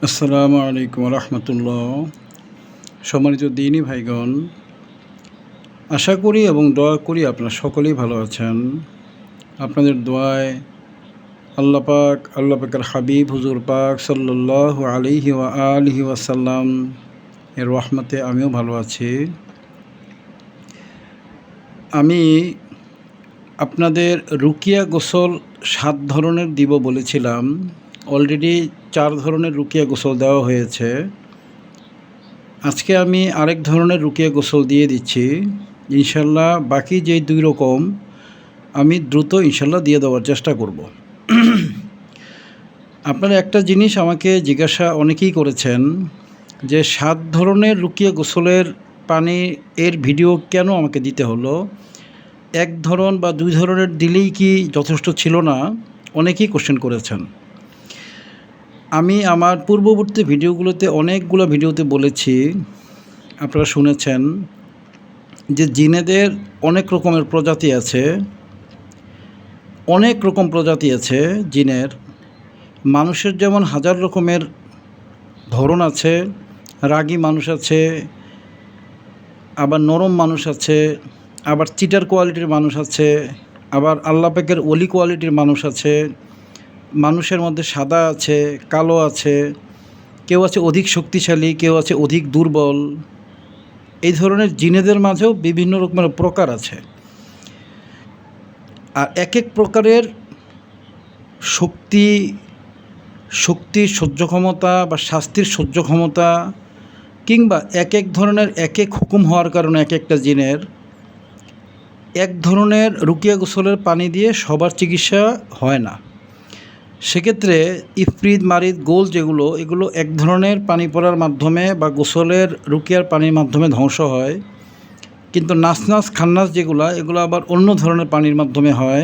আসসালামু আলাইকুম রহমতুল্লাহ। সম্মানিত দিনী ভাইগণ, আশা করি এবং দোয়া করি আপনারা সকলেই ভালো আছেন। আপনাদের দোয়ায় আল্লাহ পাকের হাবিব হুজুর পাক সাল্লাল্লাহু আলাইহি ওয়া আলিহি ওয়াসাল্লাম এর রহমতে আমিও ভালো আছি। আমি আপনাদের রুকিয়া গোসল 7 ধরনের দিব বলেছিলাম। অলরেডি 4 ধরনের রুকিয়া গোসল দেওয়া হয়েছে। আজকে আমি আরেক ধরনের রুকিয়া গোসল দিয়ে দিচ্ছি। ইনশাল্লাহ বাকি যে 2 রকম আমি দ্রুত ইনশাল্লাহ দিয়ে দেওয়ার চেষ্টা করব। আপনারা একটা জিনিস আমাকে জিজ্ঞাসা অনেকেই করেছেন যে 7 ধরনের রুকিয়া গোসলের পানি এর ভিডিও কেন আমাকে দিতে হলো, 1 ধরন বা 2 ধরনের দিলেই কি যথেষ্ট ছিল না? অনেকেই কোশ্চেন করেছেন। আমি আমার পূর্ববর্তী ভিডিওগুলোতে অনেকগুলো ভিডিওতে বলেছি, আপনারা শুনেছেন যে জিনেদের অনেক রকমের প্রজাতি আছে, অনেক রকম প্রজাতি আছে জিনের। মানুষের যেমন 1000 রকমের ধরন আছে, রাগী মানুষ আছে, আবার নরম মানুষ আছে, আবার চিটার কোয়ালিটির মানুষ আছে, আবার আল্লাহ পাকের ওলি কোয়ালিটির মানুষ আছে। মানুষের মধ্যে সাদা আছে, কালো আছে, কেউ আছে অধিক শক্তিশালী, কেউ আছে অধিক দুর্বল। এই ধরনের জিনেদের মাঝেও বিভিন্ন রকমের প্রকার আছে। আর এক এক প্রকারের শক্তির সহ্য ক্ষমতা বা শাস্তির সহ্য ক্ষমতা, কিংবা এক এক ধরনের এক এক হুকুম হওয়ার কারণে এক একটা জিনের এক ধরনের রুকিয়া গোসলের পানি দিয়ে সবার চিকিৎসা হয় না। সেক্ষেত্রে ইফরিত, মারিদ, গোল এগুলো এক ধরনের পানি পড়ার মাধ্যমে বা গোসলের রুকিয়ার পানির মাধ্যমে ধ্বংস হয়। কিন্তু নাসনাস, খান্নাস এগুলো আবার অন্য ধরনের পানির মাধ্যমে হয়।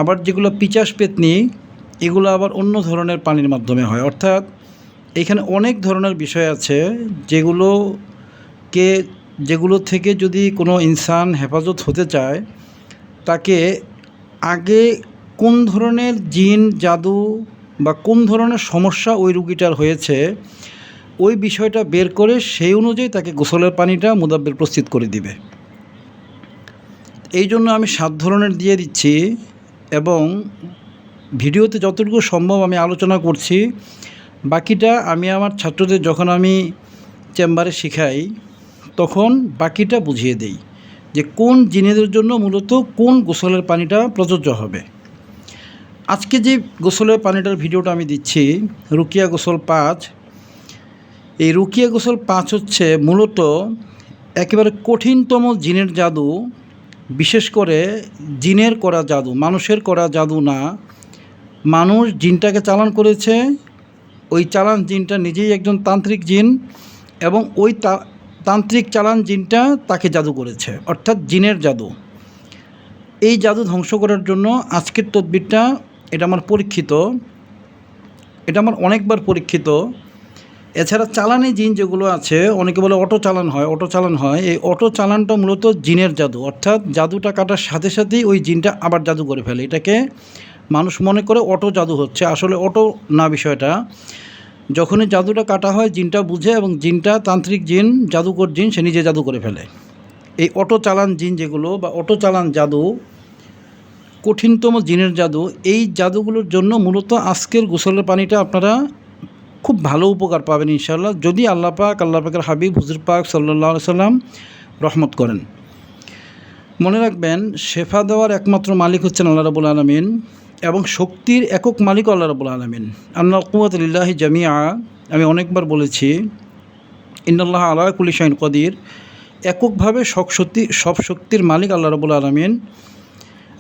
আবার যেগুলো পিচাস, পেতনি, এগুলো আবার অন্য ধরনের পানির মাধ্যমে হয়। অর্থাৎ এখানে অনেক ধরনের বিষয় আছে যেগুলো থেকে যদি কোনো ইনসান হেফাজত হতে চায়, তাকে আগে কোন ধরনের জিন, জাদু বা কোন ধরনের সমস্যা ওই রুগীটার হয়েছে ওই বিষয়টা বের করে সেই অনুযায়ী তাকে গোসলের পানিটা মুদাব্বির প্রস্তুত করে দিবে। এই জন্য আমি 7 ধরনের দিয়ে দিচ্ছি এবং ভিডিওতে যতটুকু সম্ভব আমি আলোচনা করছি। বাকিটা আমি আমার ছাত্রদের যখন আমি চেম্বারে শেখাই তখন বাকিটা বুঝিয়ে দেই যে কোন জিনেদের জন্য মূলত কোন গোসলের পানিটা প্রযোজ্য হবে। আজকে যে গোসলের পানিটার ভিডিওটা আমি দিচ্ছি, রুকিয়া গোসল 5। এই রুকিয়া গোসল 5 হচ্ছে মূলত একেবারে কঠিনতম জিনের জাদু, বিশেষ করে জিনের করা জাদু, মানুষের করা জাদু না। মানুষ জিনটাকে চালান করেছে, ওই চালান জিনটা নিজেই একজন তান্ত্রিক জিন, এবং ওই তান্ত্রিক চালান জিনটা তাকে জাদু করেছে, অর্থাৎ জিনের জাদু। এই জাদু ধ্বংস করার জন্য আজকের তদবিরটা, এটা আমার পরীক্ষিত, এটা আমার অনেকবার পরীক্ষিত। এছাড়া চালানি জিন যেগুলো আছে, অনেকে বলে অটো চালান হয়। এই অটো চালানটা মূলত জিনের জাদু, অর্থাৎ জাদুটা কাটার সাথে সাথেই ওই জিনটা আবার জাদু করে ফেলে। এটাকে মানুষ মনে করে অটো জাদু হচ্ছে, আসলে অটো না বিষয়টা। যখনই জাদুটা কাটা হয় জিনটা বুঝে, এবং জিনটা তান্ত্রিক জিন, জাদুকর জিন, সে নিজে জাদু করে ফেলে। এই অটো চালান জিন যেগুলো বা অটো চালান জাদু, কঠিনতম জিনের জাদু, এই জাদুগুলোর জন্য মূলত আজকের গোসলের পানিটা আপনারা খুব ভালো উপকার পাবেন ইনশাআল্লাহ, যদি আল্লাহ পাকের হাবিব হুজুর পাক সাল্লাল্লাহু আলাইহি সাল্লাম রহমত করেন। মনে রাখবেন, শেফা দেওয়ার একমাত্র মালিক হচ্ছেন আল্লাহ রাব্বুল আলামিন, এবং শক্তির একক মালিক আল্লাহ রাব্বুল আলামিন। আন্নাল কুওয়াতা লিল্লাহি জামিআ, আমি অনেকবার বলেছি, ইন্নাল্লাহা আলা কুল্লি শাইইন কদির, এককভাবে সব শক্তির মালিক আল্লাহ রাব্বুল আলামিন।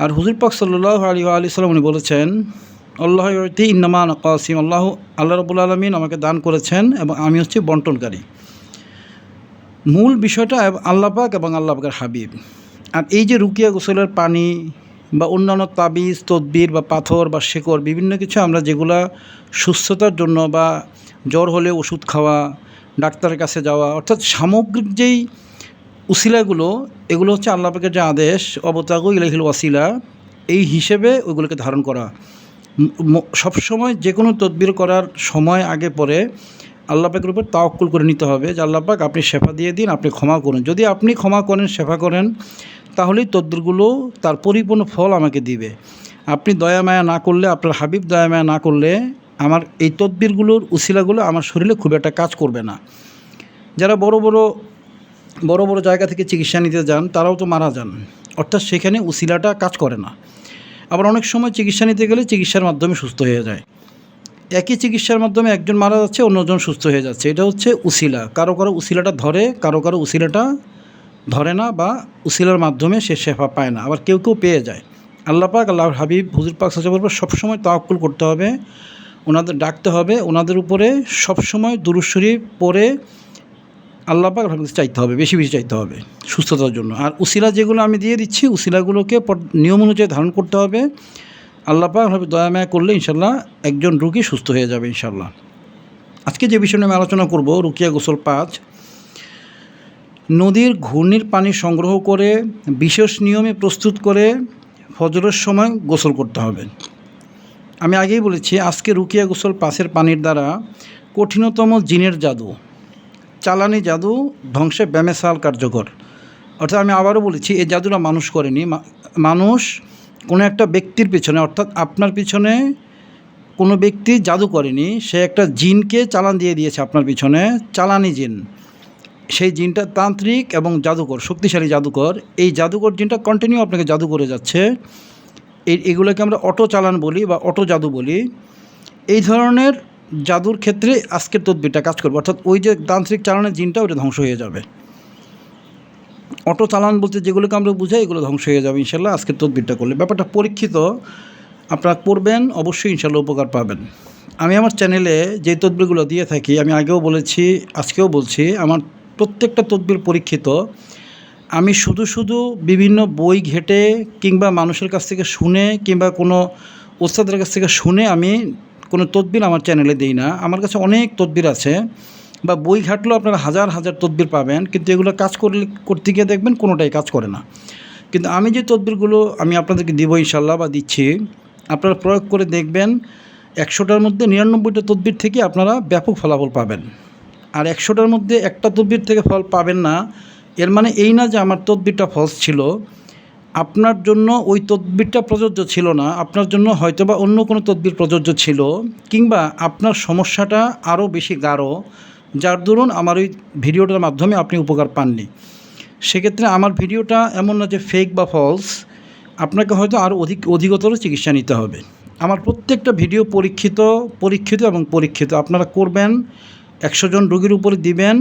আর হুজুর পাক সাল্লাল্লাহু আলাইহি ওয়া সাল্লাম উনি বলেছেন, আল্লাহ ইউতি ইন্নামা আনা কাসিম, আল্লাহ রাব্বুল আলামিন আমাকে দান করেছেন এবং আমি হচ্ছি বন্টনকারী। মূল বিষয়টা আল্লাহ পাক এবং আল্লাহ পাকের হাবিব। আর এই যে রুকিয়া গোসলের পানি বা অন্যান্য তাবিজ, তদবির বা পাথর বা শেকড়, বিভিন্ন কিছু আমরা যেগুলা সুস্থতার জন্য বা জ্বর হলে ওষুধ খাওয়া, ডাক্তারের কাছে যাওয়া, অর্থাৎ সামগ্রিক যেই উসিলাগুলো, এগুলো হচ্ছে আল্লাহ পাকের যে আদেশ, অবতাগু ইলাইহিল ওয়াসিলা, এই হিসেবে ওইগুলোকে ধারণ করা। সবসময় যে কোনো তদবির করার সময় আগে পরে আল্লাহ পাকের উপর তাওয়াক্কুল করে নিতে হবে যে আল্লাহ পাক আপনি শেফা দিয়ে দিন, আপনি ক্ষমা করুন। যদি আপনি ক্ষমা করেন, শেফা করেন, তাহলেই তদবিরগুলো তার পরিপূর্ণ ফল আমাকে দিবে। আপনি দয়া মায়া না করলে, আপনার হাবিব দয়া মায়া না করলে আমার এই তদবিরগুলোর উসিলাগুলো আমার শরীরে খুব একটা কাজ করবে না। যারা বড় বড় জায়গা থেকে চিকিৎসা নিতে যান তারাও তো মারা যান, অর্থাৎ সেখানে উসিলাটা কাজ করে না। আবার অনেক সময় চিকিৎসা নিতে গেলে চিকিৎসার মাধ্যমে সুস্থ হয়ে যায়। একই চিকিৎসার মাধ্যমে একজন মারা যাচ্ছে, অন্যজন সুস্থ হয়ে যাচ্ছে। এটা হচ্ছে উসিলা। কারো উসিলাটা ধরে, কারো উসিলাটা ধরে না, বা উসিলার মাধ্যমে সে শেফা পায় না। আবার কেউ পেয়ে যায়। আল্লাহ পাক, আল্লাহর হাবিব হুজুর পাক সাল্লাল্লাহু আলাইহি ওয়াসাল্লাম সবসময় তাওয়াক্কুল করতে হবে, ওনাদের ডাকতে হবে, ওনাদের উপরে সবসময় দুরূদ শরীফ পড়ে আল্লাহ পাক চাইতে হবে, বেশি চাইতে হবে সুস্থতার জন্য। আর উসিলা যেগুলো আমি দিয়ে দিচ্ছি, উসিলাগুলোকে নিয়ম অনুযায়ী ধারণ করতে হবে। আল্লাহ পাক দয়া মায়া করলে ইনশাল্লাহ একজন রোগী সুস্থ হয়ে যাবে ইনশাল্লাহ। আজকে যে বিষয় নিয়ে আমি আলোচনা করব, রুকিয়া গোসল 5। নদীর ঘূর্ণির পানি সংগ্রহ করে বিশেষ নিয়মে প্রস্তুত করে ফজরের সময় গোসল করতে হবে। আমি আগেই বলেছি, আজকে রুকিয়া গোসল 5-এর পানির দ্বারা কঠিনতম জিনের জাদু, চালানি জাদু ধ্বংসে বেমেসাল কার্যকর। অর্থাৎ আমি আবারও বলেছি, এই জাদুটা মানুষ করেনি। মানুষ কোনো একটা ব্যক্তির পিছনে, অর্থাৎ আপনার পিছনে কোনো ব্যক্তি জাদু করেনি, সে একটা জিনকে চালান দিয়ে দিয়েছে আপনার পিছনে, চালানি জিন। সেই জিনটা তান্ত্রিক এবং জাদুকর, শক্তিশালী জাদুকর। এই জাদুকর জিনটা কন্টিনিউ আপনাকে জাদু করে যাচ্ছে। এগুলোকে আমরা অটো চালান বলি বা অটো জাদু বলি। এই ধরনের জাদুর ক্ষেত্রে আজকের তদবিরটা কাজ করবে, অর্থাৎ ওই যে তান্ত্রিক চালানের জিনটা ওটা ধ্বংস হয়ে যাবে। অটো চালান বলতে যেগুলোকে আমরা বুঝাই, এগুলো ধ্বংস হয়ে যাবে ইনশাল্লাহ আজকের তদবিরটা করলে। ব্যাপারটা পরীক্ষিত, আপনারা করবেন, অবশ্যই ইনশাল্লাহ উপকার পাবেন। আমি আমার চ্যানেলে যে তদবিরগুলো দিয়ে থাকি, আমি আগেও বলেছি, আজকেও বলছি, আমার প্রত্যেকটা তদবির পরীক্ষিত। আমি শুধু বিভিন্ন বই ঘেঁটে কিংবা মানুষের কাছ থেকে শুনে কিংবা কোনো ওস্তাদের কাছ থেকে শুনে আমি কোনো তদবির আমার চ্যানেলে দিই না। আমার কাছে অনেক তদবির আছে, বা বই ঘাটলেও আপনারা হাজার তদবির পাবেন, কিন্তু এগুলো কাজ করতে গিয়ে দেখবেন কোনোটাই কাজ করে না। কিন্তু আমি যে তদবিরগুলো আমি আপনাদেরকে দিব ইনশাল্লাহ, বা দিচ্ছি, আপনারা প্রয়োগ করে দেখবেন 100টার মধ্যে 99টা তদবির থেকে আপনারা ব্যাপক ফলাফল পাবেন। আর 100টার মধ্যে একটা তদবির থেকে ফল পাবেন না, এর মানে এই না যে আমার তদবিরটা ফলস ছিল। আপনার জন্য ওই তদবিরটা প্রযোজ্য ছিল না, আপনার জন্য হয়তোবা অন্য কোনো তদবির প্রযোজ্য ছিল, কিংবা আপনার সমস্যাটা আরও বেশি গাঢ়, যার দরুন আমার ওই ভিডিওটার মাধ্যমে আপনি উপকার পাননি। সেক্ষেত্রে আমার ভিডিওটা এমন না যে ফেক বা ফলস, আপনাকে হয়তো আরও অধিকতর চিকিৎসা নিতে হবে। আমার প্রত্যেকটা ভিডিও পরীক্ষিত এবং পরীক্ষিত। আপনারা করবেন, 100 জন রোগীর উপরে দিবেন,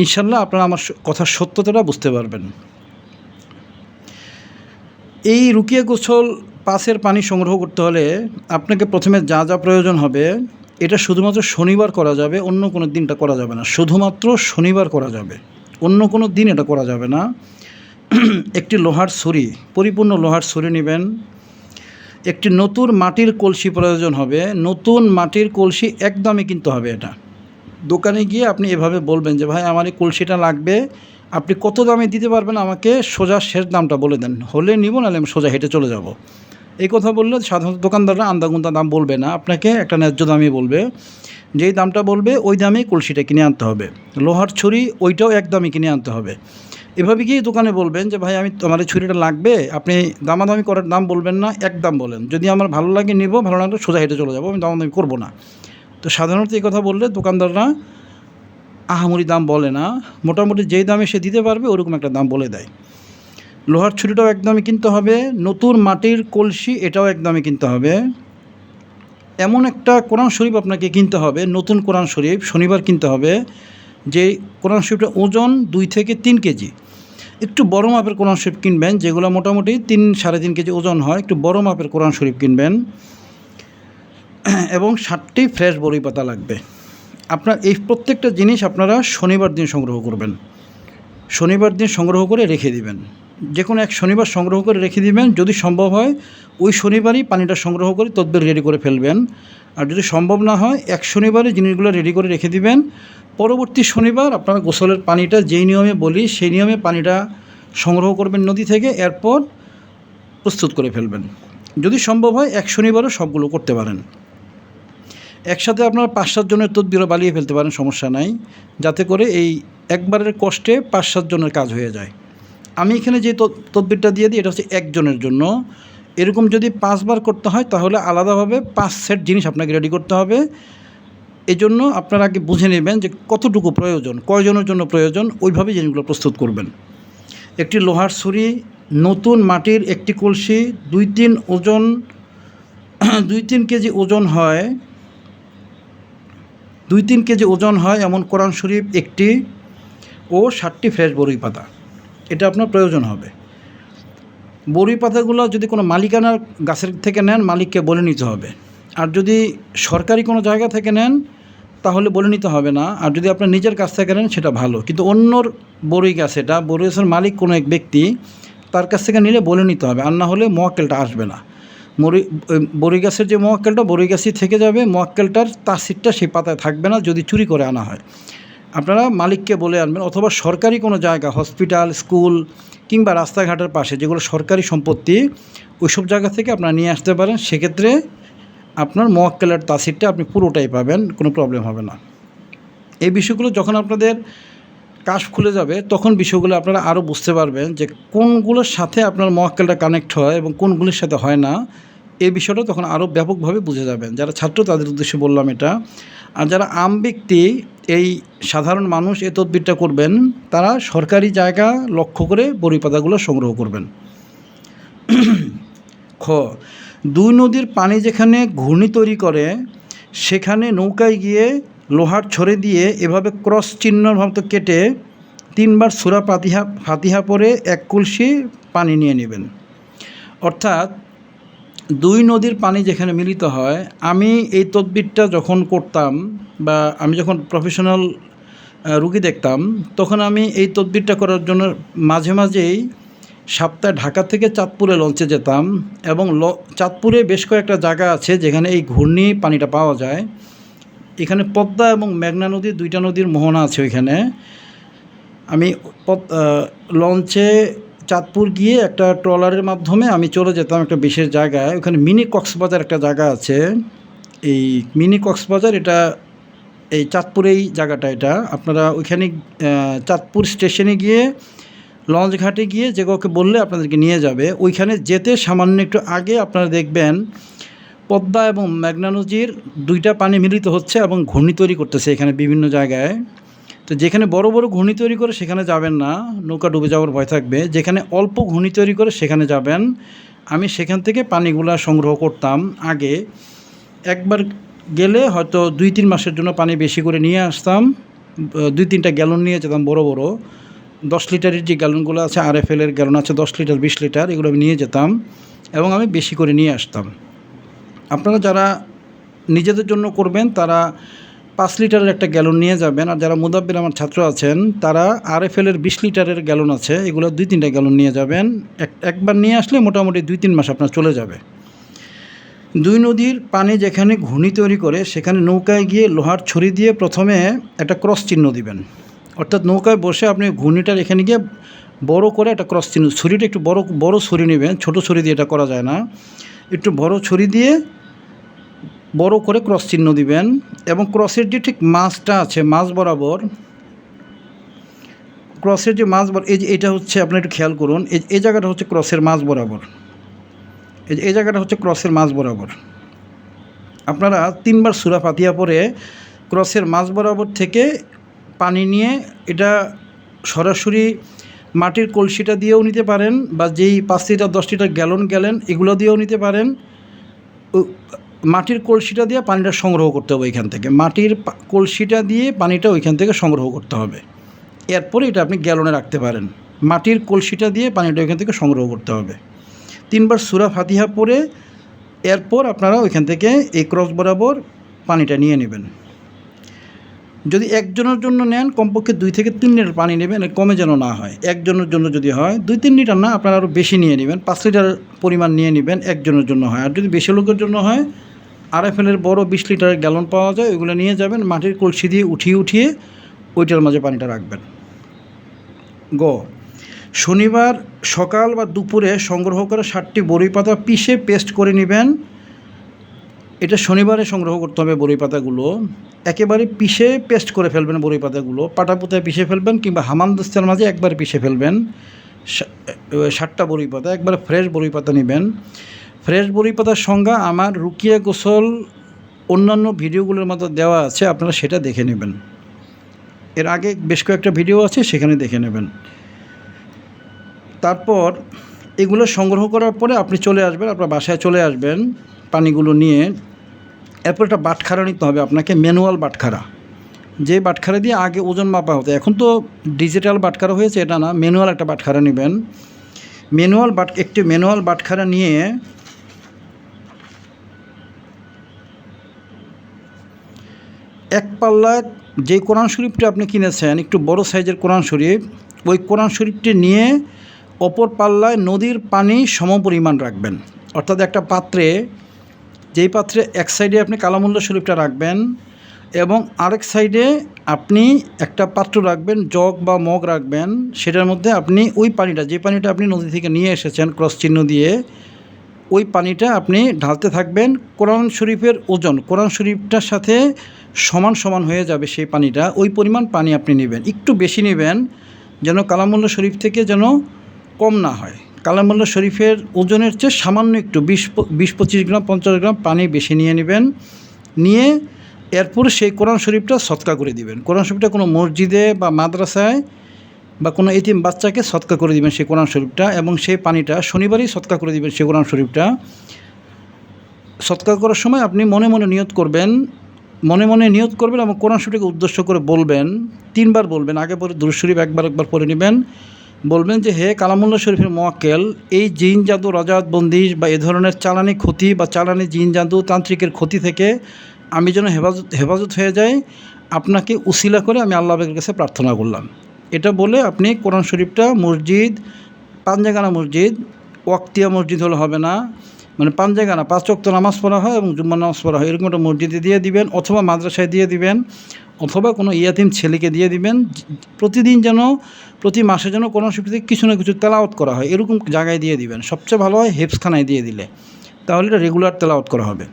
ইনশাল্লাহ আপনারা আমার কথার সত্যতাটা বুঝতে পারবেন। এই রুকিয়া গোসল 5-এর পানি সংগ্রহ করতে হলে আপনাকে প্রথমে যা প্রয়োজন হবে, এটা শুধুমাত্র শনিবার করা যাবে, অন্য কোনো দিনটা করা যাবে না। শুধুমাত্র শনিবার করা যাবে, অন্য কোনো দিন এটা করা যাবে না। একটি লোহার ছুরি, পরিপূর্ণ লোহার ছুরি নেবেন। একটি নতুন মাটির কলসি প্রয়োজন হবে। নতুন মাটির কলসি একদমই কিনতে হবে। এটা দোকানে গিয়ে আপনি এভাবে বলবেন যে ভাই আমার এই কলসিটা লাগবে, আপনি কত দামে দিতে পারবেন আমাকে সোজা শেষ দামটা বলে দেন, হলে নিব, নাহলে আমি সোজা হেঁটে চলে যাব। এই কথা বললে সাধারণত দোকানদাররা আন্দাগুন্দা দাম বলবে না, আপনাকে একটা ন্যায্য দামই বলবে। যেই দামটা বলবে ওই দামেই কলসিটা কিনে আনতে হবে। লোহার ছুরি ওইটাও একদমই কিনে আনতে হবে। এভাবে গিয়ে দোকানে বলবেন যে ভাই আমার এই ছুরিটা লাগবে, আপনি দামাদামি করার দাম বলবেন না, একদম বলেন। যদি আমার ভালো লাগে নিব, ভালো লাগলে সোজা হেঁটে চলে যাবো, আমি দামাদামি করবো না। তো সাধারণত এই কথা বললে দোকানদাররা আহামরি দাম বলে না, মোটামুটি যেই দামে সে দিতে পারবে ওরকম একটা দাম বলে দেয়। লোহার ছুরিটাও একদমই কিনতে হবে। নতুন মাটির কলসি এটাও একদমই কিনতে হবে। এমন একটা কোরআন শরীফ আপনাকে কিনতে হবে, নতুন কোরআন শরীফ শনিবার কিনতে হবে, যে কোরআন শরীফটার ওজন 2 থেকে 3 কেজি। একটু বড় মাপের কোরআন শরীফ কিনবেন, যেগুলো মোটামুটি 3-3.5 কেজি ওজন হয়। একটু বড় মাপের কোরআন শরীফ কিনবেন, এবং 60টি ফ্রেশ বড়ি পাতা লাগবে। আপনার এই প্রত্যেকটা জিনিস আপনারা শনিবার দিন সংগ্রহ করবেন। শনিবার দিন সংগ্রহ করে রেখে দিবেন, যে কোনো এক শনিবার সংগ্রহ করে রেখে দিবেন। যদি সম্ভব হয় ওই শনিবারই পানিটা সংগ্রহ করে তদবির রেডি করে ফেলবেন। আর যদি সম্ভব না হয় এক শনিবারই জিনিসগুলো রেডি করে রেখে দিবেন। পরবর্তী শনিবার আপনারা গোসলের পানিটা যেই নিয়মে বলি সেই নিয়মে পানিটা সংগ্রহ করবেন নদী থেকে, এরপর প্রস্তুত করে ফেলবেন। যদি সম্ভব হয় এক শনিবারও সবগুলো করতে পারেন। একসাথে আপনারা 5-7 জনের তদবিরও বানিয়ে ফেলতে পারেন, সমস্যা নাই, যাতে করে এই একবারের কষ্টে 5-7 জনের কাজ হয়ে যায়। আমি এখানে যে তদবিরটা দিয়ে দিই এটা হচ্ছে একজনের জন্য। এরকম যদি 5 বার করতে হয় তাহলে আলাদাভাবে 5 সেট জিনিস আপনাকে রেডি করতে হবে। এজন্য আপনারা আগে বুঝে নেবেন যে কতটুকু প্রয়োজন, কয়জনের জন্য প্রয়োজন, ওইভাবে জিনিসগুলো প্রস্তুত করবেন। একটি লোহার ছুরি, নতুন মাটির একটি কলসি, 2-3 কেজি ওজন হয়, 2-3 কেজি ওজন হয় এমন কোরআন শরীফ একটি ও 60টি ফ্রেশ বরই পাতা, এটা আপনার প্রয়োজন হবে। বরই পাতাগুলো যদি কোনো মালিকানার গাছের থেকে নেন, মালিককে বলে নিতে হবে। আর যদি সরকারি কোনো জায়গা থেকে নেন তাহলে বলে নিতে হবে না। আর যদি আপনার নিজের কাছ থেকে নেন সেটা ভালো, কিন্তু অন্যর বরই গাছ, এটা বরই গাছের মালিক কোনো এক ব্যক্তি, তার কাছ থেকে নিলে বলে নিতে হবে, আর না হলে মোয়াক্কেলটা আসবে না। বরই গাছের যে মোয়াক্কেলটা, বরই গাছই থেকে যাবে, মোয়াক্কেলটার তাসিরটা সেই পাতায় থাকবে না যদি চুরি করে আনা হয়। আপনারা মালিককে বলে আনবেন, অথবা সরকারি কোনো জায়গা, হসপিটাল, স্কুল কিংবা রাস্তাঘাটের পাশে যেগুলো সরকারি সম্পত্তি, ওইসব জায়গা থেকে আপনারা নিয়ে আসতে পারেন। সেক্ষেত্রে আপনার মোয়াক্কেলের তাসিরটা আপনি পুরোটাই পাবেন, কোনো প্রবলেম হবে না। এই বিষয়গুলো যখন আপনাদের কাশ খুলে যাবে তখন বিষয়গুলো আপনারা আরও বুঝতে পারবেন যে কোনগুলোর সাথে আপনার মোয়াক্কেলটা কানেক্ট হয় এবং কোনগুলির সাথে হয় না। এই বিষয়টা তখন আরও ব্যাপকভাবে বুঝে যাবেন। যারা ছাত্র তাদের উদ্দেশ্যে বললাম এটা। আর যারা আম ব্যক্তি, এই সাধারণ মানুষ এই তদবিরটা করবেন, তারা সরকারি জায়গা লক্ষ্য করে বরই পাতাগুলো সংগ্রহ করবেন। খ, 2 নদীর পানি যেখানে ঘূর্ণি তৈরি করে সেখানে নৌকায় গিয়ে লোহার ছড়ে দিয়ে এভাবে ক্রস চিহ্নর মতো কেটে 3 বার সূরা ফাতিহা পরে 1 কলসি পানি নিয়ে নেবেন। অর্থাৎ 2 নদীর পানি যেখানে মিলিত হয়, আমি এই তদবিরটা যখন করতাম বা আমি যখন প্রফেশনাল রুগী দেখতাম, তখন আমি এই তদবিরটা করার জন্য মাঝে মাঝেই সপ্তাহে ঢাকা থেকে চাঁদপুরে লঞ্চে যেতাম, এবং চাঁদপুরে বেশ কয়েকটা জায়গা আছে যেখানে এই ঘূর্ণি পানিটা পাওয়া যায়। এখানে পদ্মা এবং মেঘনা নদী, 2টা নদীর মোহনা আছে ওইখানে। আমি লঞ্চে চাঁদপুর গিয়ে একটা ট্রলারের মাধ্যমে আমি চলে যেতাম একটা বিশেষ জায়গায়, ওখানে মিনি কক্সবাজার একটা জায়গা আছে। এই মিনি কক্সবাজার, এটা এই চাঁদপুরেই জায়গাটা। এটা আপনারা ওইখানে চাঁদপুর স্টেশনে গিয়ে লঞ্চ ঘাটে গিয়ে যে কাউকে বললে আপনাদেরকে নিয়ে যাবে। ওইখানে যেতে সামান্য একটু আগে আপনারা দেখবেন পদ্মা এবং মেঘনা নদীর 2টা পানি মিলিত হচ্ছে এবং ঘূর্ণি তৈরি করতেছে এখানে বিভিন্ন জায়গায়। তো যেখানে বড় বড় ঘূর্ণি তৈরি করে সেখানে যাবেন না, নৌকা ডুবে যাওয়ার ভয় থাকবে। যেখানে অল্প ঘূর্ণি তৈরি করে সেখানে যাবেন। আমি সেখান থেকে পানিগুলা সংগ্রহ করতাম আগে। একবার গেলে হয়তো 2-3 মাসের জন্য পানি বেশি করে নিয়ে আসতাম। 2-3টা গ্যালন নিয়ে যেতাম, বড় বড় 10 লিটারের যে গ্যালনগুলো আছে, RFL-এর গ্যালন আছে 10 লিটার, 20 লিটার, এগুলো আমি নিয়ে যেতাম এবং আমি বেশি করে নিয়ে আসতাম। আপনারা যারা নিজেদের জন্য করবেন তারা 5 লিটারের একটা গ্যালন নিয়ে যাবেন। আর যারা মুদাব্বির আমার ছাত্র আছেন তারা RFL-এর 20 লিটারের গ্যালন আছে, এগুলো 2-3টা গ্যালন নিয়ে যাবেন। একবার নিয়ে আসলে মোটামুটি 2-3 মাস আপনার চলে যাবে। 2 নদীর পানি যেখানে ঘূর্ণি তৈরি করে সেখানে নৌকায় গিয়ে লোহার ছড়ি দিয়ে প্রথমে একটা ক্রস চিহ্ন দিবেন। অর্থাৎ নৌকায় বসে আপনি ঘূর্ণিটার এখানে গিয়ে বড় করে একটা ক্রস চিহ্ন, ছুরিটা একটু বড় ছুরি নেবেন, ছোট ছুরি দিয়ে এটা করা যায় না। একটু বড় ছুরি দিয়ে বড় করে ক্রস চিহ্ন দিবেন, এবং ক্রসের যে ঠিক মাঝটা আছে, মাঝ বরাবর, ক্রসের যে মাঝ বরাবর, এটা হচ্ছে, আপনার একটু খেয়াল করুন, এই জায়গাটা হচ্ছে ক্রসের মাঝ বরাবর, এই জায়গাটা হচ্ছে ক্রসের মাঝ বরাবর। আপনারা 3 বার সূরা ফাতিহা পরে ক্রসের মাঝ বরাবর থেকে পানি নিয়ে এটা সরাসরি মাটির কলসিটা দিয়েও নিতে পারেন, বা যেই 5 লিটার 10 লিটার গ্যালন এগুলো দিয়েও নিতে পারেন। মাটির কলসিটা দিয়ে পানিটা সংগ্রহ করতে হবে ওইখান থেকে, মাটির কলসিটা দিয়ে পানিটা ওইখান থেকে সংগ্রহ করতে হবে। এরপরে এটা আপনি গ্যালনে রাখতে পারেন। মাটির কলসিটা দিয়ে পানিটা ওইখান থেকে সংগ্রহ করতে হবে। 3 বার সূরা ফাতিহা পড়ে এরপর আপনারা ওইখান থেকে এই ক্রস বরাবর পানিটা নিয়ে নেবেন। যদি একজনের জন্য নেন কমপক্ষে 2 থেকে 3 লিটার পানি নেবেন, কমে যেন না হয়। একজনের জন্য যদি হয় 2-3 লিটার না, আপনারা আরও বেশি নিয়ে নেবেন, 5 লিটার পরিমাণ নিয়ে নেবেন একজনের জন্য হয়। আর যদি বেশি লোকের জন্য হয় RFL-এর বড় 20 লিটারের গ্যালন পাওয়া যায়, ওইগুলো নিয়ে যাবেন, মাটির কলসি দিয়ে উঠিয়ে ওইটার মাঝে পানিটা রাখবেন। গ, শনিবার সকাল বা দুপুরে সংগ্রহ করে 60টি বড়ই পাতা পিষে পেস্ট করে নেবেন। এটা শনিবারে সংগ্রহ করতে হবে বড়ই পাতাগুলো। একেবারে পিষে পেস্ট করে ফেলবেন বড়ই পাতাগুলো, পাটাপোতায় পিষে ফেলবেন কিংবা হামানদিস্তার মাঝে একবারে পিষে ফেলবেন। 60টা বড়ই পাতা একবারে ফ্রেশ বড়ই পাতা নেবেন। ফ্রেশ বড়ই পাতার সংজ্ঞা আমার রুকিয়া গোসল অন্যান্য ভিডিওগুলোর মধ্যে দেওয়া আছে, আপনারা সেটা দেখে নেবেন। এর আগে বেশ কয়েকটা ভিডিও আছে, সেখানে দেখে নেবেন। তারপর এগুলো সংগ্রহ করার পরে আপনি চলে আসবেন, আপনার বাসায় চলে আসবেন পানিগুলো নিয়ে। এরপর একটা বাটখারা নিতে হবে আপনাকে, ম্যানুয়াল বাটখারা। যে বাটখারা দিয়ে আগে ওজন মাপা হতো, এখন তো ডিজিটাল বাটখারা হয়েছে, এটা না, ম্যানুয়াল একটা বাটখারা নেবেন। একটি ম্যানুয়াল বাটখারা নিয়ে এক পাল্লা যে কোরআন শরীফটা আপনি কিনেছেন, একটু বড় সাইজের কোরআন শরীফ, ওই কোরআন শরীফটি নিয়ে অপর পাল্লায় নদীর পানি সমপরিমাণ রাখবেন। অর্থাৎ একটা পাত্রে, যেই পাত্রে এক সাইডে আপনি কালামুল্লাহ শরীফটা রাখবেন এবং আরেক সাইডে আপনি একটা পাত্র রাখবেন, জগ বা মগ রাখবেন। সেটার মধ্যে আপনি ওই পানিটা, যে পানিটা আপনি নদী থেকে নিয়ে এসেছেন ক্রস চিহ্ন দিয়ে, ওই পানিটা আপনি ঢালতে থাকবেন। কোরআন শরীফের ওজন কোরআন শরীফটার সাথে সমান সমান হয়ে যাবে সেই পানিটা, ওই পরিমাণ পানি আপনি নেবেন। একটু বেশি নেবেন, যেন কালামুল্লাহ শরীফ থেকে যেন কম না হয়। কালামুল্লাহ শরীফের ওজনের চেয়ে সামান্য একটু 20-25 গ্রাম 50 গ্রাম পানি বেশি নিয়ে নেবেন। নিয়ে এরপর সেই কোরআন শরীফটা সদকা করে দিবেন। কোরআন শরীফটা কোনো মসজিদে বা মাদ্রাসায় বা কোনো এতিম বাচ্চাকে সদকা করে দিবেন সেই কোরআন শরীফটা, এবং সেই পানিটা শনিবারই সদকা করে দিবেন সেই কোরআন শরীফটা। সদকা করার সময় আপনি মনে মনে নিয়ত করবেন, এবং কোরআন শরীফকে উদ্দেশ্য করে বলবেন, 3 বার বলবেন। আগে পরে দুরূদ শরীফ একবার পড়ে নেবেন। বলবেন যে, হে কালামুল্লাহ শরীফের মোয়াক্কেল, এই জিন জাদু, রাজাত, বন্দিশ বা এ ধরনের চালানি ক্ষতি বা চালানি জিন জাদু তান্ত্রিকের ক্ষতি থেকে আমি যেন হেফাজত হয়ে যাই, আপনাকে উসিলা করে আমি আল্লাহ পাকের কাছে প্রার্থনা করলাম। এটা বলে আপনি কোরআন শরীফটা মসজিদ, পাঞ্জেগানা মসজিদ, ওয়াক্তিয়া মসজিদ হলে হবে না, মানে পাঞ্জেগানা 5 ওয়াক্ত নামাজ পড়া হয় এবং জুম্মার নামাজ পড়া হয়, এরকম একটা মসজিদে দিয়ে দিবেন, অথবা মাদ্রাসায় দিয়ে দিবেন, অথবা কোনো ইয়াতিম ছেলেকে দিয়ে দিবেন। প্রতিদিন যেন, প্রতি মাসে যেন কোরআন শরীফ থেকে কিছু না কিছু তেলাওয়াত করা হয়, এরকম জায়গায় দিয়ে দিবেন। সবচেয়ে ভালো হয় হেফজখানায় দিয়ে দিলে, তাহলে এটা রেগুলার তেলাওয়াত করা হবে।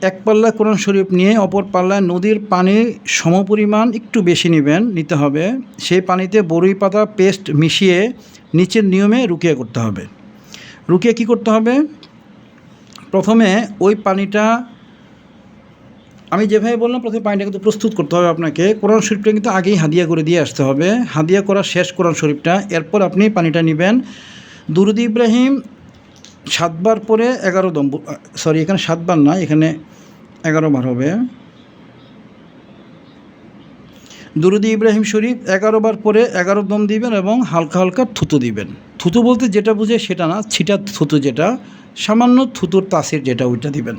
এক পাল্লায় কোরআন শরীফ নিয়ে অপর পাল্লায় নদীর পানি সমপরিমাণ একটু বেশি নিতে হবে। সেই পানিতে বড়ই পাতা পেস্ট মিশিয়ে নিচের নিয়মে রুকিয়া করতে হবে। রুকিয়া কী করতে হবে? প্রথমে ওই পানিটা, আমি যেভাবে বললাম, প্রথমে পানিটা কিন্তু প্রস্তুত করতে হবে আপনাকে। কোরআন শরীফটা কিন্তু আগেই হাদিয়া করে দিয়ে আসতে হবে, হাদিয়া করা শেষ কোরআন শরীফটা। এরপর আপনি পানিটা নেবেন, দুরূদ ইব্রাহিম 7 বার পরে 11 দম, সরি এখানে 7 বার না, এখানে 11 বার হবে। দুরূদ ইব্রাহিম শরীফ 11 বার পরে 11 দম দিবেন এবং হালকা হালকা থুতু দিবেন। থুতু বলতে যেটা বুঝে সেটা না, ছিটা থুতু, যেটা সামান্য থুতুর তাসির যেটা, ওইটা দিবেন।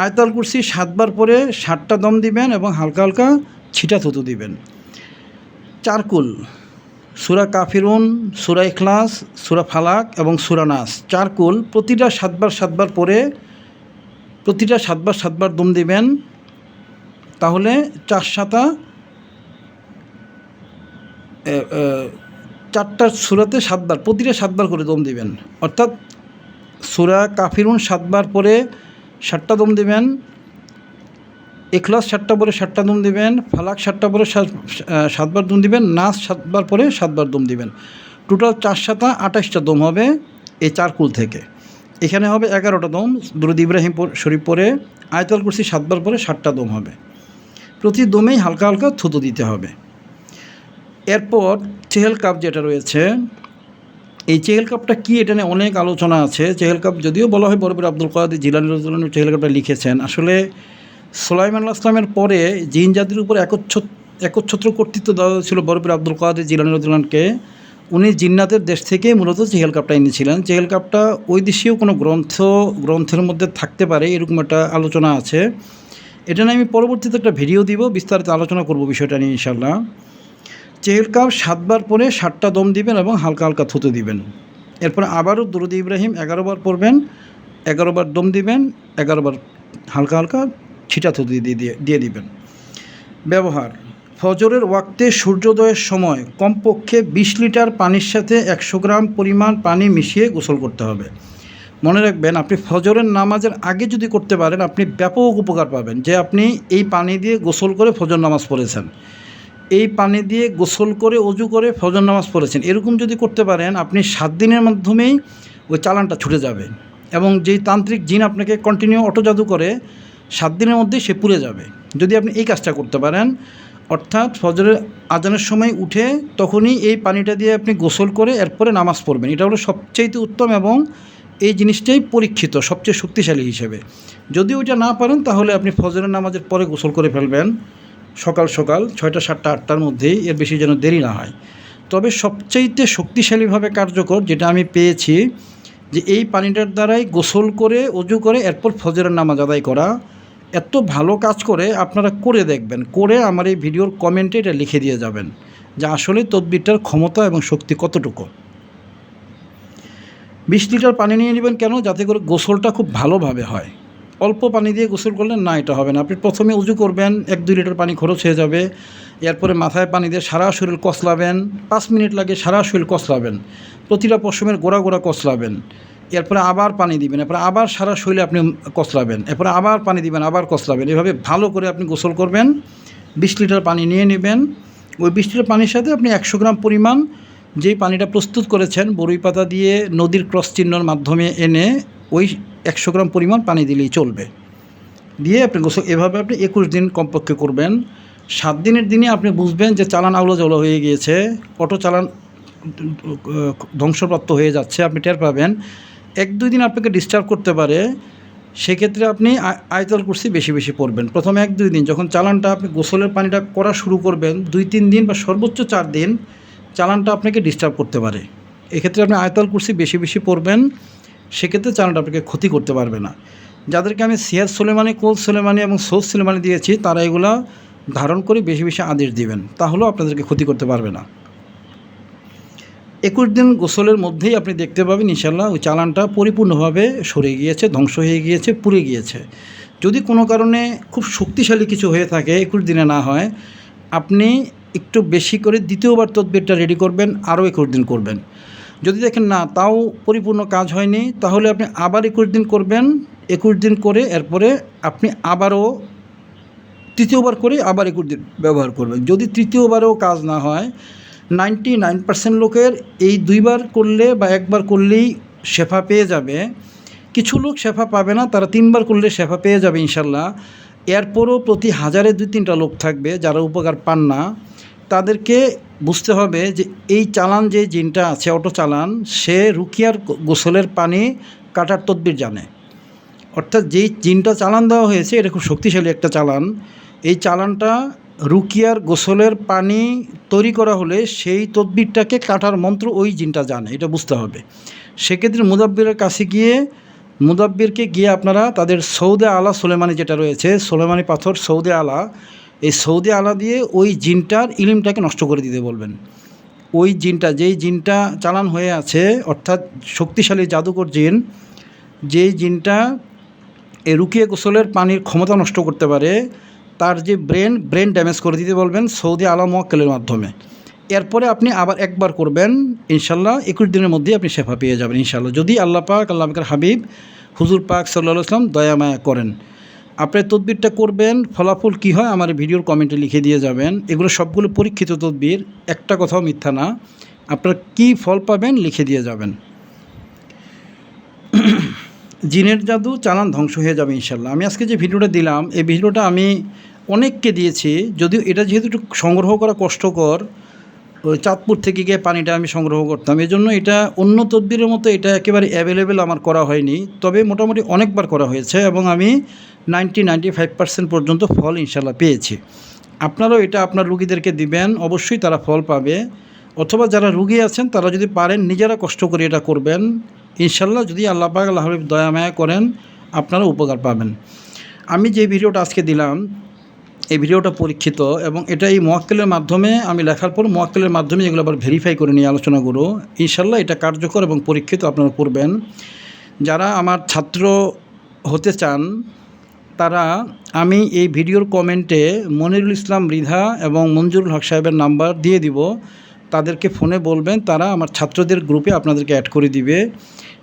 আয়াতুল কুরসি 7 বার পরে 7টা দম দিবেন এবং হালকা হালকা ছিটা থুতু দিবেন। চারকুল, সূরা কাফিরুন, সূরা ইখলাস, সূরা ফালাক এবং সূরা নাস, চারকুল প্রতিটা 7 বার পরে, প্রতিটা 7 বার দম দিবেন। তাহলে 4-7 4টা সূরাতে 7 বার, প্রতিটা 7 বার করে দম দিবেন। অর্থাৎ সূরা কাফিরুন 7 বার পরে 7টা দম দিবেন, ইখলাস 7টা পরে 7টা দম দিবেন, ফালাক 7টা পরে 7 বার দম দিবেন, নাস 7 বার পরে 7 বার দম দিবেন। টোটাল 4-7 28টা দম হবে এই চারকুল থেকে। এখানে হবে 11টা দম। দুরূদ ইব্রাহিম শরীফ পরে আয়াতুল কুরসি 7 বার পরে 7টা দম হবে। প্রতি দমেই হালকা হালকা থুতু দিতে হবে। এরপর চেহেল কাপ যেটা রয়েছে, এই চেহেল কাপটা কী, এটা নিয়ে অনেক আলোচনা আছে। চেহেল কাপ যদিও বলা হয় বড় আব্দুল কাদের জিলানী রাদিয়াল্লাহু আনহু চেহেল কাপটা লিখেছেন। আসলে সুলাইমান আলাইহিস সালামের পরে জিন জাতির উপর একচ্ছত্র কর্তৃত্ব দেওয়া হয়েছিল বড় আব্দুল কাদের জিলানী রাদিয়াল্লাহু আনহুকে। উনি জিন্নাতের দেশ থেকে মূলত চেহেল কাপটা এনেছিলেন। চেহেল কাপটা ওই দেশীয় কোনো গ্রন্থের মধ্যে থাকতে পারে, এরকম একটা আলোচনা আছে। এটা নিয়ে আমি পরবর্তীতে একটা ভিডিও দিব, বিস্তারিত আলোচনা করব বিষয়টা নিয়ে ইনশাআল্লাহ। চেহেল কাপ 7 বার পরে 7টা দম দিবেন এবং হালকা হালকা থুতু দিবেন। এরপর আবারও দুরূদ ইব্রাহিম 11 বার পড়বেন, 11 বার দম দিবেন, 11 বার হালকা হালকা ছিটা থুতু দিয়ে দিবেন। ব্যবহার: ফজরের ওয়াক্তে সূর্যোদয়ের সময় কমপক্ষে 20 লিটার পানির সাথে 100 গ্রাম পরিমাণ পানি মিশিয়ে গোসল করতে হবে। মনে রাখবেন, আপনি ফজরের নামাজের আগে যদি করতে পারেন আপনি ব্যাপক উপকার পাবেন, যে আপনি এই পানি দিয়ে গোসল করে ফজর নামাজ পড়েছেন, এই পানি দিয়ে গোসল করে অজু করে ফজর নামাজ পড়েছেন। এরকম যদি করতে পারেন আপনি 7 দিনের মাধ্যমেই ওই চালানটা ছুটে যাবে, এবং যেই তান্ত্রিক জিন আপনাকে কন্টিনিউ অটো জাদু করে 7 দিনের মধ্যেই সে পুড়ে যাবে। যদি আপনি এই কাজটা করতে পারেন, অর্থাৎ ফজরের আজানের সময় উঠে তখনই এই পানিটা দিয়ে আপনি গোসল করে এরপরে নামাজ পড়বেন, এটা হলো সবচেয়ে উত্তম এবং এই জিনিসটাই পরীক্ষিত সবচেয়ে শক্তিশালী হিসেবে। যদি ওইটা না পারেন তাহলে আপনি ফজরের নামাজের পরে গোসল করে ফেলবেন, সকাল সকাল 6টা 7টা 8টার মধ্যেই, এর বেশি যেন দেরি না হয়। তবে সবচাইতে শক্তিশালীভাবে কার্যকর যেটা আমি পেয়েছি, যে এই পানিটার দ্বারাই গোসল করে অজু করে এরপর ফজরের নামাজ আদায় করা এত ভালো কাজ করে। আপনারা করে দেখবেন, করে আমার এই ভিডিওর কমেন্টে এটা লিখে দিয়ে যাবেন যে আসলে তদবিরটার ক্ষমতা এবং শক্তি কতটুকু। 20 লিটার পানি নিয়ে নেবেন কেন? যাতে করে গোসলটা খুব ভালোভাবে হয়। অল্প পানি দিয়ে গোসল করলে না, এটা হবে না। আপনি প্রথমে উজু করবেন, 1-2 লিটার পানি খরচ হয়ে যাবে। এরপরে মাথায় পানি দিয়ে সারা শরীর কচলাবেন, 5 মিনিট লাগে সারা শরীর কচলাবেন, প্রতিটা পশমের গোড়া গোড়া কচলাবেন। এরপরে আবার পানি দিবেন, এরপরে আবার সারা শরীরে আপনি কচলাবেন, এরপরে আবার পানি দিবেন, আবার কচলাবেন। এভাবে ভালো করে আপনি গোসল করবেন। 20 লিটার পানি নিয়ে নেবেন। ওই 20 লিটার পানির সাথে আপনি 100 গ্রাম পরিমাণ যেই পানিটা প্রস্তুত করেছেন বরই পাতা দিয়ে নদীর ক্রস চিহ্নর মাধ্যমে এনে ওই 100 গ্রাম পরিমাণ পানি দিলেই চলবে। দিয়ে আপনি গোসল এভাবে আপনি 21 দিন কমপক্ষে করবেন। 7 দিনের দিনে আপনি বুঝবেন যে চালান আউলা জলা হয়ে গিয়েছে, অটো চালান ধ্বংসপ্রাপ্ত হয়ে যাচ্ছে, আপনি টের পাবেন। 1-2 দিন আপনাকে ডিস্টার্ব করতে পারে, সেক্ষেত্রে আপনি আয়াতুল কুরসি বেশি বেশি পড়বেন। প্রথমে 1-2 দিন যখন চালানটা আপনি গোসলের পানিটা করা শুরু করবেন, 2-3 দিন বা সর্বোচ্চ 4 দিন চালানটা আপনাকে ডিস্টার্ব করতে পারে। এক্ষেত্রে আপনি আয়াতুল কুরসি বেশি বেশি পড়বেন, সেক্ষেত্রে চালানটা আপনাকে ক্ষতি করতে পারবে না। যাদেরকে আমি সিয়ার সুলেমানি, কোল সুলেমানি এবং সৌদ সুলেমানি দিয়েছি, তারা এগুলা ধারণ করে বেশি বেশি আদেশ দিবেন, তাহলেও আপনাদেরকে ক্ষতি করতে পারবে না। 21 দিন গোসলের মধ্যেই আপনি দেখতে পাবেন ইনশাল্লাহ ওই চালানটা পরিপূর্ণভাবে সরে গিয়েছে, ধ্বংস হয়ে গিয়েছে, পুড়ে গিয়েছে। যদি কোনো কারণে খুব শক্তিশালী কিছু হয়ে থাকে, 21 দিনে না হয়, আপনি একটু বেশি করে দ্বিতীয়বার তদবিরটা রেডি করবেন, আরও 21 দিন করবেন। যদি দেখেন না তাও পরিপূর্ণ কাজ হয়নি, তাহলে আপনি আবার 21 দিন করবেন। 21 দিন করে এরপরে আপনি আবারও তৃতীয়বার করে আবার 21 দিন ব্যবহার করবেন। যদি তৃতীয়বারেও কাজ না হয়, 99% লোকের এই 2বার করলে বা 1বার করলেই শেফা পেয়ে যাবে। কিছু লোক শেফা পাবে না, তারা 3বার করলে শেফা পেয়ে যাবে ইনশাল্লাহ। এরপরও প্রতি 1000-এ 2-3টা লোক থাকবে যারা উপকার পান না। তাদেরকে বুঝতে হবে যে এই চালান যে জিনটা আছে, অটো চালান, সে রুকিয়ার গোসলের পানি কাটার তদবির জানে। অর্থাৎ যেই জিনটা চালান দেওয়া হয়েছে এটা খুব শক্তিশালী একটা চালান। এই চালানটা রুকিয়ার গোসলের পানি তৈরি করা হলে সেই তদবিরটাকে কাটার মন্ত্র ওই জিনটা জানে, এটা বুঝতে হবে। সেক্ষেত্রে মুদাব্বিরের কাছে গিয়ে, মুদাব্বিরকে গিয়ে আপনারা তাদের সৌদে আলা সুলেমানি যেটা রয়েছে, সুলেমানি পাথর সৌদে আলা, এই সৌদে আলা দিয়ে ওই জিনটার ইলিমটাকে নষ্ট করে দিতে বলবেন। ওই জিনটা, যেই জিনটা চালান হয়ে আছে, অর্থাৎ শক্তিশালী জাদুকর জিন, যেই জিনটা এই রুকিয়া গোসলের পানির ক্ষমতা নষ্ট করতে পারে, তার যে ব্রেন ড্যামেজ করে দিতে বলবেন সৌদি আলা মোয়াক্কেলের মাধ্যমে। এরপরে আপনি আবার 1বার করবেন, ইনশাল্লাহ 21 দিনের মধ্যেই আপনি শেফা পেয়ে যাবেন ইনশাল্লাহ, যদি আল্লাহ পাক, আল্লাহ পাকের হাবিব হুজুর পাক সাল্লাল্লাহু আলাইহি ওয়াসাল্লাম দয়া মায়া করেন। আপনি তদবিরটা করবেন, ফলাফল কী হয় আমার ভিডিওর কমেন্টে লিখে দিয়ে যাবেন। এগুলো সবগুলো পরীক্ষিত তদবির, একটা কথাও মিথ্যা না। আপনারা কী ফল পাবেন লিখে দিয়ে যাবেন। জিনের জাদু চালান ধ্বংস হয়ে যাবে ইনশাল্লাহ। আমি আজকে যে ভিডিওটা দিলাম, এই ভিডিওটা আমি অনেককে দিয়েছি, যদিও এটা যেহেতু একটু সংগ্রহ করা কষ্টকর, ওই চাঁদপুর থেকে গিয়ে পানিটা আমি সংগ্রহ করতাম, এই জন্য এটা অন্য তদবিরের মতো এটা একেবারে অ্যাভেলেবেল আমার করা হয়নি। তবে মোটামুটি অনেকবার করা হয়েছে এবং আমি 90-95% পর্যন্ত ফল ইনশাল্লাহ পেয়েছি। আপনারাও এটা আপনার রুগীদেরকে দিবেন, অবশ্যই তারা ফল পাবে। অথবা যারা রুগী আছেন তারা যদি পারেন নিজেরা কষ্ট করে এটা করবেন ইনশাল্লাহ। যদি আল্লাহ পাক, আল্লাহ হাবিব দয়া মায়া করেন, আপনারা উপকার পাবেন। আমি যে ভিডিওটা আজকে দিলাম, এই ভিডিওটা পরীক্ষিত এবং এটা এই মোয়াক্কেলের মাধ্যমে আমি লেখার পর মোয়াক্কেলের মাধ্যমে এগুলো আবার ভেরিফাই করে নিয়ে আলোচনা করব ইনশাল্লাহ। এটা কার্যকর এবং পরীক্ষিত, আপনারা করবেন। যারা আমার ছাত্র হতে চান তারা আমি এই ভিডিওর কমেন্টে মনিরুল ইসলাম মৃধা এবং মঞ্জুরুল হক সাহেবের নাম্বার দিয়ে দিব। তাদেরকে ফোনে বলবেন, তারা আমার ছাত্রদের গ্রুপে আপনাদেরকে অ্যাড করে দিবে।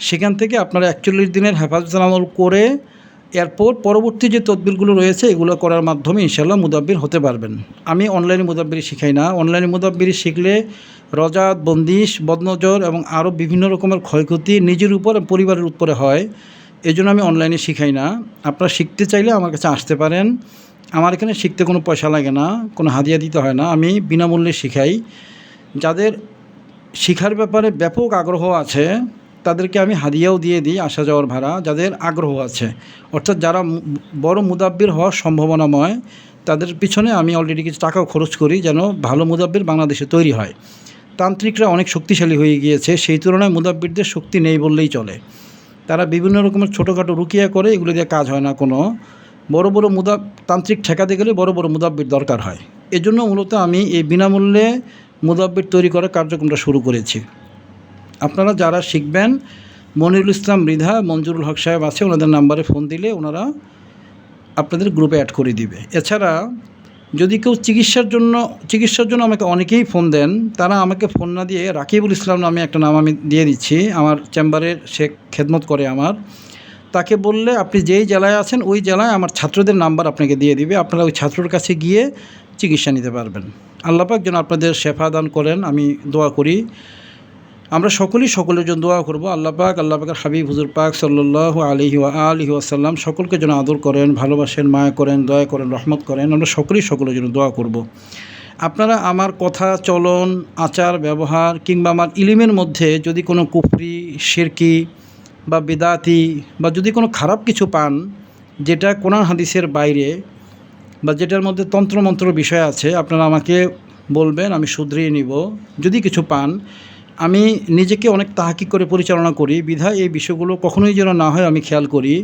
সেখান থেকে আপনারা 41 দিনের হেফাজত আমল করে এরপর পরবর্তী যে তদবিরগুলো রয়েছে এগুলো করার মাধ্যমে ইনশাআল্লাহ মুদাব্বির হতে পারবেন। আমি অনলাইনে মুদাব্বিরি শিখাই না। অনলাইনে মুদাব্বিরি শিখলে রজাত, বন্দিশ, বদনজর এবং আরও বিভিন্ন রকমের ক্ষয়ক্ষতি নিজের উপর এবং পরিবারের উপরে হয়। এজন্য আমি অনলাইনে শিখাই না। আপনারা শিখতে চাইলে আমার কাছে আসতে পারেন। আমার এখানে শিখতে কোনো পয়সা লাগে না, কোনো হাদিয়া দিতে হয় না। আমি বিনামূল্যে শিখাই। যাদের শিখার ব্যাপারে ব্যাপক আগ্রহ আছে তাদেরকে আমি হাদিয়াও দিয়ে দিই, আসা যাওয়ার ভাড়া। যাদের আগ্রহ আছে, অর্থাৎ যারা বড় মুদাব্বির হওয়ার সম্ভাবনাময়, তাদের পিছনে আমি অলরেডি কিছু টাকাও খরচ করি যেন ভালো মুদাব্বির বাংলাদেশে তৈরি হয়। তান্ত্রিকরা অনেক শক্তিশালী হয়ে গিয়েছে, সেই তুলনায় মুদাব্বিরদের শক্তি নেই বললেই চলে। তারা বিভিন্ন রকমের ছোটোখাটো রুকিয়া করে, এগুলো দিয়ে কাজ হয় না। কোনো বড় বড় তান্ত্রিক ঠেকাতে গেলে বড় বড় মুদাব্বির দরকার হয়। এজন্য মূলত আমি এই বিনামূল্যে মুদাব্বির তৈরি করার কার্যক্রমটা শুরু করেছি। আপনারা যারা শিখবেন, মনিরুল ইসলাম মৃধা, মঞ্জুরুল হক সাহেব আছে, ওনাদের নাম্বারে ফোন দিলে ওনারা আপনাদের গ্রুপে অ্যাড করে দিবে। এছাড়া যদি কেউ চিকিৎসার জন্য আমাকে অনেকেই ফোন দেন, তারা আমাকে ফোন না দিয়ে রাকিবুল ইসলাম নামে একটা নাম আমি দিয়ে দিচ্ছি, আমার চেম্বারের সে খেদমত করে আমার। তাকে বললে আপনি যেই জেলায় আছেন ওই জেলায় আমার ছাত্রদের নাম্বার আপনাকে দিয়ে দিবে। আপনারা ওই ছাত্রর কাছে গিয়ে চিকিৎসা নিতে পারবেন। আল্লাহ পাক যেন আপনাদের শেফা দান করেন, আমি দোয়া করি। আমরা সকলের জন্য দোয়া করব। আল্লাহ পাকের হাবিব হুজুর পাক সাল্লাল্লাহু আলাইহি ওয়াসাল্লাম সকলকে যেন আদর করেন, ভালোবাসেন, মায়া করেন, দয়া করেন, রহমত করেন। আমরা সকলের জন্য দোয়া করব। আপনারা আমার কথা, চলন, আচার, ব্যবহার কিংবা আমার ইলমের মধ্যে যদি কোনো কুফরি, শিরকি বা বিদাতি বা যদি কোনো খারাপ কিছু পান যেটা কোরআন হাদিসের বাইরে বা যেটার মধ্যে তন্ত্রমন্ত্র বিষয় আছে, আপনারা আমাকে বলবেন, আমি শুধরিয়ে নিব। যদি কিছু পান, আমি নিজেকে অনেক তাহাকিক করে পরিচালনা করি, বিধায় এই বিষয়গুলো কখনোই যেন না হয় আমি খেয়াল করি।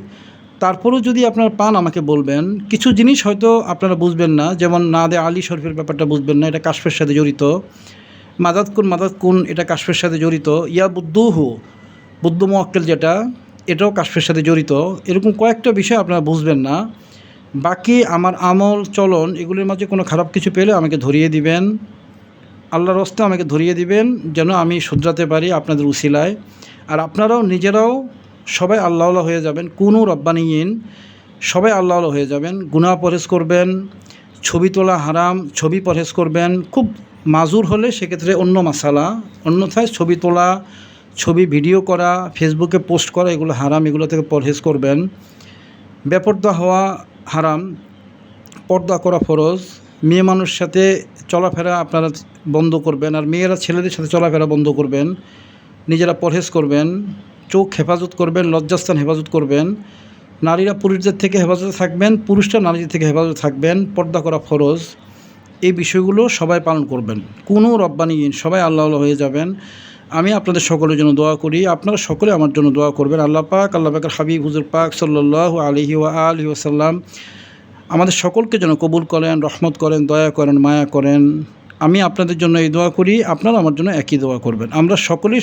তারপরেও যদি আপনারা পান আমাকে বলবেন। কিছু জিনিস হয়তো আপনারা বুঝবেন না, যেমন নাদে আলী শরীফের ব্যাপারটা বুঝবেন না, এটা কাশফের সাথে জড়িত। মাদাদ কুন এটা কাশফের সাথে জড়িত। ইয়া বুদ্ধ মোয়াক্কেল যেটা, এটাও কাশফের সাথে জড়িত। এরকম কয়েকটা বিষয় আপনারা বুঝবেন না। বাকি আমার আমল, চলন এগুলির মাঝে কোনো খারাপ কিছু পেলে আমাকে ধরিয়ে দিবেন, আল্লাহর রাস্তে আমাকে ধরিয়ে দিবেন, যেন আমি শুধরাতে পারি আপনাদের উসিলায়। আর আপনারাও নিজেরাও সবাই আল্লাহওয়ালা হয়ে যাবেন। কুনু রব্বানিয়িন, সবাই আল্লাহওয়ালা হয়ে যাবেন। গুনাহ পরহেজ করবেন, ছবি তোলা হারাম, ছবি পরহেজ করবেন। খুব মাজুর হলে সেক্ষেত্রে অন্য মাসালা, অন্যথায় ছবি তোলা, ছবি ভিডিও করা, ফেসবুকে পোস্ট করা এগুলো হারাম, এগুলো থেকে পরহেজ করবেন। বেপর্দা হওয়া হারাম, পর্দা করা ফরজ। মেয়ে মানুষ সাথে চলাফেরা আপনারা বন্ধ করবেন, আর মেয়েরা ছেলেদের সাথে চলাফেরা বন্ধ করবেন। নিজেরা পরহেজ করবেন, চোখ হেফাজত করবেন, লজ্জাস্থান হেফাজত করবেন। নারীরা পুরুষদের থেকে হেফাজতে থাকবেন, পুরুষরা নারীদের থেকে হেফাজতে থাকবেন। পর্দা করা ফরজ। এই বিষয়গুলো সবাই পালন করবেন। কোনো রব্বানিয়িন, সবাই আল্লাহওয়ালা হয়ে যাবেন। আমি আপনাদের সকলের জন্য দোয়া করি, আপনারা সকলে আমার জন্য দোয়া করবেন। আল্লাহ পাকের হাবিব হুজুর পাক সাল্লাল্লাহু আলাইহি ওয়াসাল্লাম আমাদের সকলকে যেন কবুল করেন, রহমত করেন, দয়া করেন, মায়া করেন। আমি আপনাদের জন্য এই দোয়া করি, আপনারা আমার জন্য একই দোয়া করবেন। আমরা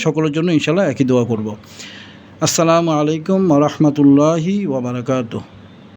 সকলের জন্য ইনশাআল্লাহ একই দোয়া করব। আসসালামু আলাইকুম ওয়া রাহমাতুল্লাহি ওয়া বারাকাতুহু।